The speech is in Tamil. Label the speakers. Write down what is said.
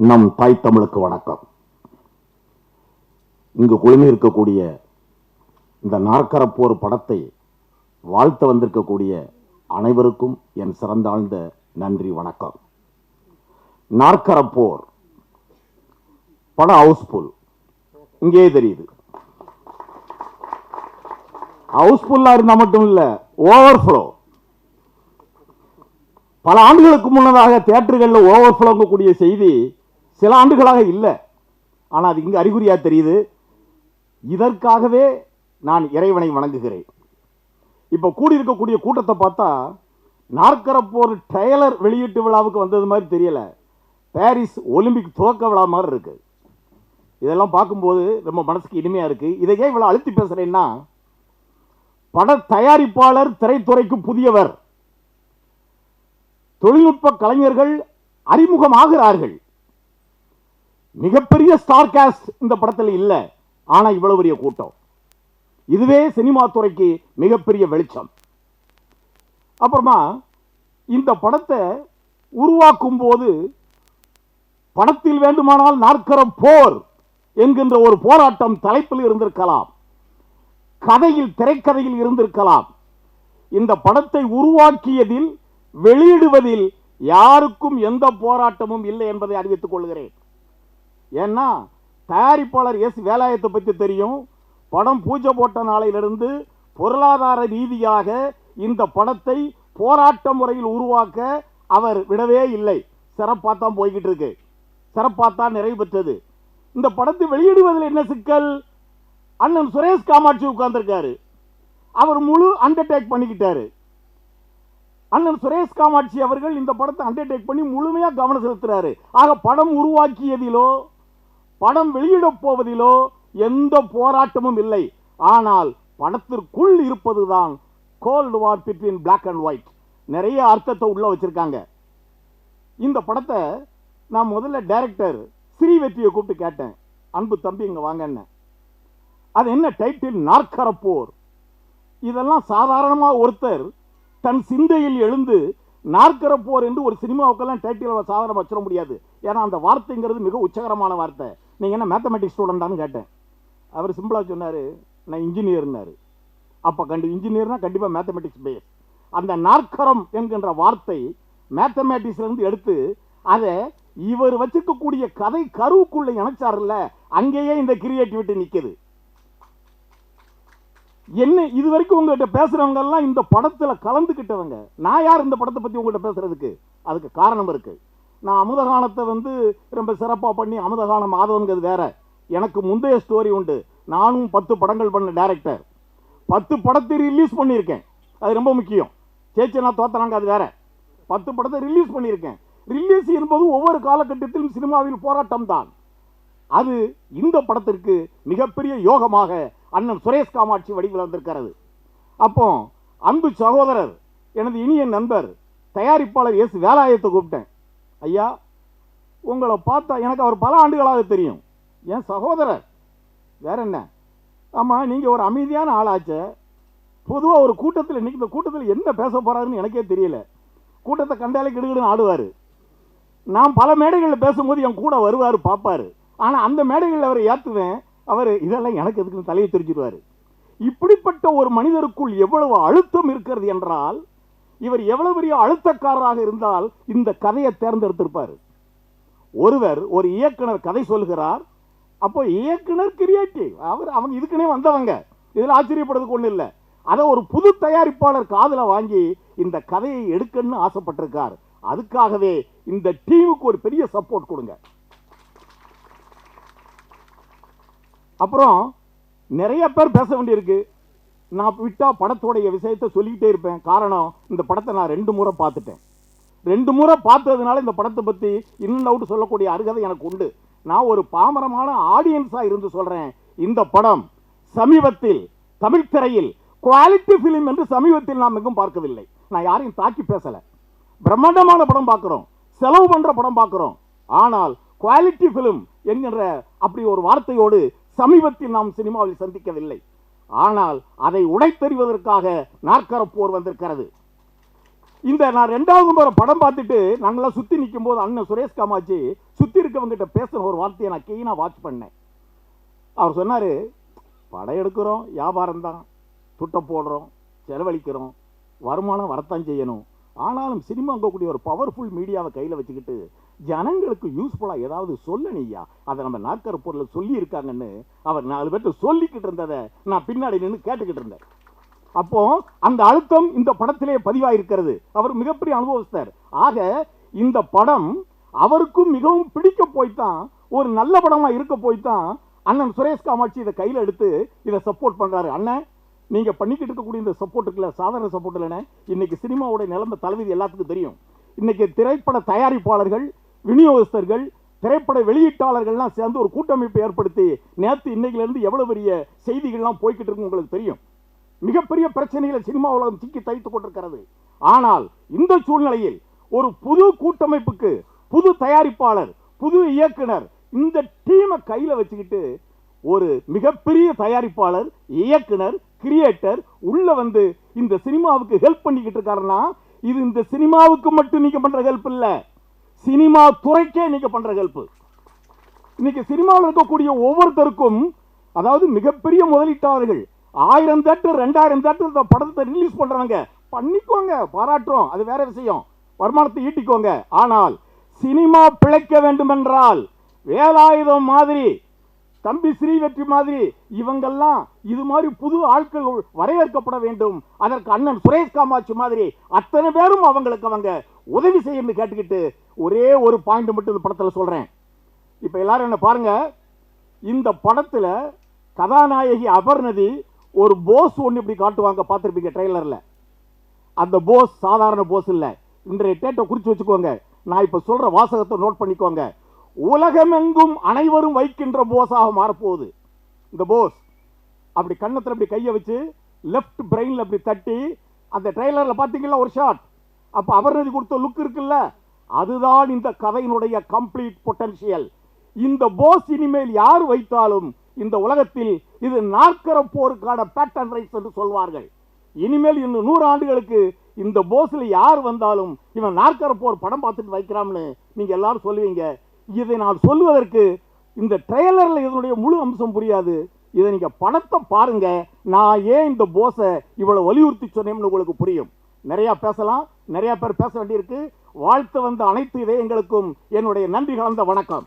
Speaker 1: நம் தாய் தமிழுக்கு வணக்கம். இங்கு குழுமி இருக்கக்கூடிய இந்த நாற்கரப்போர் படத்தை வாழ்த்த வந்திருக்கக்கூடிய அனைவருக்கும் என் சிறந்தாழ்ந்த நன்றி வணக்கம். நாற்கரப்போர் படம் ஹவுஸ்ஃபுல், இங்கே தெரியுது. ஹவுஸ்ஃபுல்லா இருந்தா மட்டும் இல்ல, ஓவர்ஃப்ளோ. பல ஆண்டுகளுக்கு முன்னதாக தியேட்டர்களில் ஓவர்ஃப்ளோங்கக்கூடிய செய்தி சில ஆண்டுகளாக இல்லை. ஆனால் அது இங்கு அறிகுறியா தெரியுது. இதற்காகவே நான் இறைவனை வணங்குகிறேன். இப்போ கூடியிருக்கக்கூடிய கூட்டத்தை பார்த்தா நாற்கரப்போர் ட்ரெய்லர் வெளியீட்டு விழாவுக்கு வந்தது மாதிரி தெரியல, பாரிஸ் ஒலிம்பிக் துவக்க விழா மாதிரி இருக்கு. இதெல்லாம் பார்க்கும்போது ரொம்ப மனசுக்கு இனிமையா இருக்கு. இதை ஏன் இவ்வளவு அழுத்தி பேசுறேன்னா, பட தயாரிப்பாளர் திரைத்துறைக்கு புதியவர், தொழில்நுட்ப கலைஞர்கள் அறிமுகமாகிறார்கள். மிகப்பெரிய ஸ்டார் காஸ்ட் இந்த படத்தில் இல்லை, ஆனா இவ்வளவு பெரிய கூட்டம். இதுவே சினிமா துறைக்கு மிகப்பெரிய வெளிச்சம். அப்புறமா இந்த படத்தை உருவாக்கும் போது படத்தில் வேண்டுமானால் நாற்கரம் போர் என்கின்ற ஒரு போராட்டம் தலைப்பில் இருந்திருக்கலாம், கதையில் திரைக்கதையில் இருந்திருக்கலாம். இந்த படத்தை உருவாக்கியதில் வெளியிடுவதில் யாருக்கும் எந்த போராட்டமும் இல்லை என்பதை அறிவித்துக் கொள்கிறேன். ஏன்னா தயாரிப்பாளர் எஸ் வேலாயத்தை பற்றி தெரியும். படம் பூஜை போட்ட நாளிலிருந்து பொருளாதார ரீதியாக இந்த படத்தை போராட்ட முறையில் உருவாக்க அவர் விடவே இல்லை. சிறப்பாத்தான் போய்கிட்டு இருக்கு, சிறப்பாத்தான் நிறைவு பெற்றது. இந்த படத்தை வெளியிடுவதில் என்ன சிக்கல்? அண்ணன் சுரேஷ் காமாட்சி உட்கார்ந்திருக்காரு, அவர் முழு அண்டர்டேக் பண்ணிக்கிட்டாரு. அண்ணன் சுரேஷ் காமாட்சி அவர்கள் இந்த படத்தை அண்டர்டேக் பண்ணி முழுமையா கவனம் செலுத்துறாரு. ஆக படம் உருவாக்கியதிலோ படம் வெளியிட போவதிலோ எந்த போராட்டமும் இல்லை. ஆனால் படத்திற்குள் இருப்பதுதான் cold war between black and white. நிறைய அர்த்தத்தை உள்ள வச்சிருக்காங்க. இந்த படத்தை நான் முதல்ல டைரக்டர் ஸ்ரீவெற்றியை கூப்பிட்டு கேட்டேன், அன்பு தம்பி இங்க வாங்க, அது என்ன டைட்டில்? நாற்கரப்போர். இதெல்லாம் சாதாரணமா ஒருத்தர் தன் சிந்தையில் எழுந்து நாற்கரப்போர் என்று ஒரு சினிமாவுக்கெல்லாம் டைட்டில் சாதாரண வச்சிட முடியாது. ஏன்னா அந்த வார்த்தைங்கிறது மிக உச்சகரமான வார்த்தை. நீங்க என்ன மேத்தமெட்டிக்ஸ் ஸ்டூடெண்டான்னு கேட்டேன். அவர் சிம்பிளா சொன்னாரு, நான் இன்ஜினியர்னாரு. அப்ப இன்ஜினியர்னா கண்டிப்பா மேத்தமெட்டிக்ஸ் பேஸ். அந்த நாற்கரம் என்கின்ற வார்த்தை மேத்தமெட்டிக்ஸ்ல இருந்து எடுத்து அதை இவர் வச்சிருக்கக்கூடிய கதை கருவுக்குள்ள இணைச்சார்ல, அங்கேயே இந்த கிரியேட்டிவிட்டி நிக்குது. என்ன இது வரைக்கும் உங்ககிட்ட பேசுறவங்க எல்லாம் இந்த படத்துல கலந்துகிட்டவங்க. நான் யார் இந்த படத்தை பத்தி உங்ககிட்ட பேசுறதுக்கு? அதுக்கு காரணம் இருக்கு. நான் அமுதகானத்தை ரொம்ப சிறப்பா பண்ணி, அமுதகானம் ஆதவங்கிறது வேற. எனக்கு முந்தைய ஸ்டோரி உண்டு. நானும் 10 படங்கள் பண்ண டைரக்டர். 10 படத்தை ரிலீஸ் பண்ணியிருக்கேன். அது ரொம்ப முக்கியம். சேச்சனா தோத்தனாங்க அது வேற. 10 படத்தை ரிலீஸ் பண்ணியிருக்கேன். ரிலீஸ் என்பது ஒவ்வொரு காலகட்டத்திலும் சினிமாவில் போராட்டம் தான். அது இந்த படத்திற்கு மிகப்பெரிய யோகமாக அண்ணன் சுரேஷ் காமாட்சி வடிவில் வந்திருக்கிறது. அப்போ அன்பு சகோதரர், எனது இனிய நண்பர் தயாரிப்பாளர் எஸ் வேலாயத்தை கூப்பிட்டேன். ஐயா, உங்களை பார்த்தா எனக்கு அவர் பல ஆண்டுகளாக தெரியும், என் சகோதரர், வேற என்ன. ஆமா, நீங்க ஒரு அமைதியான ஆளாச்ச. பொதுவாக ஒரு கூட்டத்தில் இன்னைக்கு இந்த கூட்டத்தில் என்ன பேச போறாருன்னு எனக்கே தெரியல. கூட்டத்தை கண்டாலே கிடுகிடுன்னு ஆடுவாரு. நான் பல மேடைகளில் பேசும்போது என் கூட வருவார், பார்ப்பாரு. ஆனா அந்த மேடைகளில் அவரை ஏற்றுவேன், அவர் இதெல்லாம் எனக்கு எதுக்குன்னு தலையை தெரிஞ்சிருவாரு. இப்படிப்பட்ட ஒரு மனிதருக்குள் எவ்வளவு அழுத்தம் இருக்கிறது என்றால், இவர் எவ்வளவு பெரிய அழுத்தக்காரராக இருந்தால் இந்த கதையை தேர்ந்தெடுத்திருப்பார். ஒருவர் ஒரு இயக்குனர் கதை சொல்கிறார். அப்போ இயக்குனர் கிரியேட்டிவ், அவங்க இதுக்குன்னே வந்தவங்க, இதில் ஆச்சரியப்படுறதுக்கு ஒண்ணு இல்லை. அதை ஒரு புது தயாரிப்பாளர் காதுல வாங்கி இந்த கதையை எடுக்கணும்னு ஆசைப்பட்டிருக்கார். அதுக்காகவே இந்த டீமுக்கு ஒரு பெரிய சப்போர்ட் கொடுங்க. அப்புறம் நிறைய பேர் பேச வேண்டியிருக்கு. நான் விட்டா படத்தோடைய விஷயத்தை சொல்லிக்கிட்டே இருப்பேன். காரணம், இந்த படத்தை நான் 2 முறை பார்த்துட்டேன். 2 முறை பார்த்ததுனால இந்த படத்தை பற்றி இன்னும் அவுட் சொல்லக்கூடிய அருகதை எனக்கு உண்டு. நான் ஒரு பாமரமான ஆடியன்ஸா இருந்து சொல்றேன். இந்த படம் சமீபத்தில் தமிழ் திரையில் குவாலிட்டி பிலிம் என்று சமீபத்தில் நாம் எங்கும் பார்க்கவில்லை. நான் யாரையும் தாக்கி பேசல. பிரம்மாண்டமான படம் பார்க்கிறோம், செலவு பண்ற படம் பார்க்கிறோம். ஆனால் குவாலிட்டி பிலிம் என்கிற அப்படி ஒரு வார்த்தையோடு சமீபத்தில் நாம் சினிமாவில் சந்திக்கவில்லை. ஆனால் அதை உடைத்தெறிவதற்காக நாற்கரப்போர் வந்திருக்கிறது. இந்த நான் 2வது முறை படம் பார்த்துட்டு நாங்களாம் சுத்தி நிற்கும் போது அண்ணன் சுரேஷ் காமாட்சி சுத்தி இருக்கவங்கிட்ட பேசின ஒரு வார்த்தையை நான் கீழே வாட்ச் பண்ணேன். அவர் சொன்னாரு, படம் எடுக்கிறோம், வியாபாரம் தான், துட்டை போடுறோம், செலவழிக்கிறோம், வருமானம் வரத்தான் செய்யணும். ஆனாலும் சினிமாங்கக்கூடிய ஒரு பவர்ஃபுல் மீடியாவை கையில் வச்சுக்கிட்டு ஜனங்களுக்கு யூஸ்ஃபுல்லாக ஏதாவது சொல்லணியா, அதை நம்ம நாற்கர பொருள் சொல்லி இருக்காங்கன்னு அவர் 4 பேர்ட்ட சொல்லிக்கிட்டு இருந்ததை நான் பின்னாடி நின்று கேட்டுக்கிட்டு இருந்தேன். அப்போ அந்த அழுத்தம் இந்த படத்திலே பதிவாயிருக்கிறது. அவர் மிகப்பெரிய அனுபவஸ்தர். ஆக இந்த படம் அவருக்கும் மிகவும் பிடிக்க போய்தான், ஒரு நல்ல படமா இருக்க போய்தான் அண்ணன் சுரேஷ் காமாட்சி இதை கையில் எடுத்து இதை சப்போர்ட் பண்றாரு. அண்ணன், நீங்க பண்ணிக்கிட்டு இருக்கக்கூடிய இந்த சப்போர்ட்டுக்குள்ள சாதாரண சப்போர்ட் இல்லைன்னு, இன்னைக்கு சினிமாவோட நிலைமை தலைவிதி எல்லாத்துக்கும் தெரியும். இன்னைக்கு திரைப்பட தயாரிப்பாளர்கள், விநியோகஸ்தர்கள், திரைப்பட வெளியீட்டாளர்கள்லாம் சேர்ந்து ஒரு கூட்டமைப்பை ஏற்படுத்தி நேற்று இன்னைக்குல இருந்து எவ்வளவு பெரிய செய்திகள்லாம் போய்கிட்டு இருக்கு உங்களுக்கு தெரியும். மிகப்பெரிய பிரச்சனைகளை சினிமா உலகம் சிக்கி தைத்துக் கொண்டிருக்கிறது. ஆனால் இந்த சூழ்நிலையில் ஒரு புது கூட்டமைப்புக்கு புது தயாரிப்பாளர், புது இயக்குனர், இந்த டீமை கையில வச்சுக்கிட்டு ஒரு மிகப்பெரிய தயாரிப்பாளர், இயக்குனர், கிரியேட்டர் உள்ள வந்து இந்த சினிமாவுக்கு ஹெல்ப் பண்ணிக்கிட்டு இருக்காருன்னா, இது இந்த சினிமாவுக்கு மட்டும் நீங்க பண்ற ஹெல்ப் இல்ல, சினிமா துறைக்கே நீங்க பண்ற ஹெல்ப். இன்னைக்கு சினிமாவில் இருக்கக்கூடிய ஒவ்வொருத்தருக்கும், அதாவது மிகப்பெரிய முதலீட்டாளர்கள் 1000 தேட்டர் 2000 தேட்டர் படத்தை ரிலீஸ் பண்றாங்க, பண்ணிக்கோங்க, பாராட்டுறோம், அது வேற விஷயம், வருமானத்தை ஈட்டிக்கோங்க. ஆனால் சினிமா பிழைக்க வேண்டும் என்றால் வேலாயுதம் மாதிரி, தம்பி ஸ்ரீவெற்றி மாதிரி இவங்கெல்லாம் இது மாதிரி புது ஆட்கள் வரவேற்கப்பட வேண்டும். அதற்கு அண்ணன் சுரேஷ் காமாட்சி மாதிரி அத்தனை பேரும் அவங்களுக்கு அவங்க உதவி செய்யணும்னு கேட்டுக்கிட்டு ஒரே ஒரு பாயிண்ட் மட்டும் இந்த படத்தில் சொல்றேன். இப்ப எல்லாரும் என்ன பாருங்க, இந்த படத்துல கதாநாயகி அபர்ணதி ஒரு போஸ் ஒன்று இப்படி காட்டுவாங்க, பார்த்துருப்பீங்க ட்ரெய்லர்ல. அந்த போஸ் சாதாரண போஸ் இல்ல. இன்றைய டேட்டை குறிச்சு வச்சுக்கோங்க, நான் இப்ப சொல்ற வாசகத்தை நோட் பண்ணிக்கோங்க. உலகமெங்கும் அனைவரும் வைக்கின்ற போஸாக மாறப்போகுது இந்த போஸ். அப்படி கண்ணத்தில் அப்படி கையை வச்சு லெஃப்ட் பிரெயின்ல அப்படி தட்டி, அந்த ட்ரெய்லர்ல பாத்தீங்களா ஒரு ஷாட், அப்ப அபர்ணதி கொடுத்த லுக் இருக்குல்ல, அதுதான் இந்த கதையினுடைய கம்ப்ளீட் பொட்டன்ஷியல். இந்த போஸ் இனிமேல் யார் வைத்தாலும் இந்த உலகத்தில் இது நாற்கர போருக்கான பேட்டர்ன் ரைட்ஸ் என்று சொல்வார்கள். இனிமேல் இன்னும் 100 ஆண்டுகளுக்கு இந்த போஸ்ல யார் வந்தாலும் இவன் நாற்கர போர் படம் பார்த்துட்டு வைக்கிறான்னு நீங்க எல்லாரும் சொல்லுவீங்க. இதை நான் சொல்லுவதற்கு இந்த ட்ரெய்லர்ல இதனுடைய முழு அம்சம் புரியாது. இதை நீங்க படத்தை பாருங்க, நான் ஏன் இந்த போஸை இவ்வளவு வலியுறுத்தி சொன்னேன்னு உங்களுக்கு புரியும். நிறைய பேசலாம், நிறைய பேர் பேச வேண்டியிருக்கு. வாழ்த்து வந்த அனைத்து இதயங்களுக்கும் என்னுடைய நன்றி கலந்த வணக்கம்.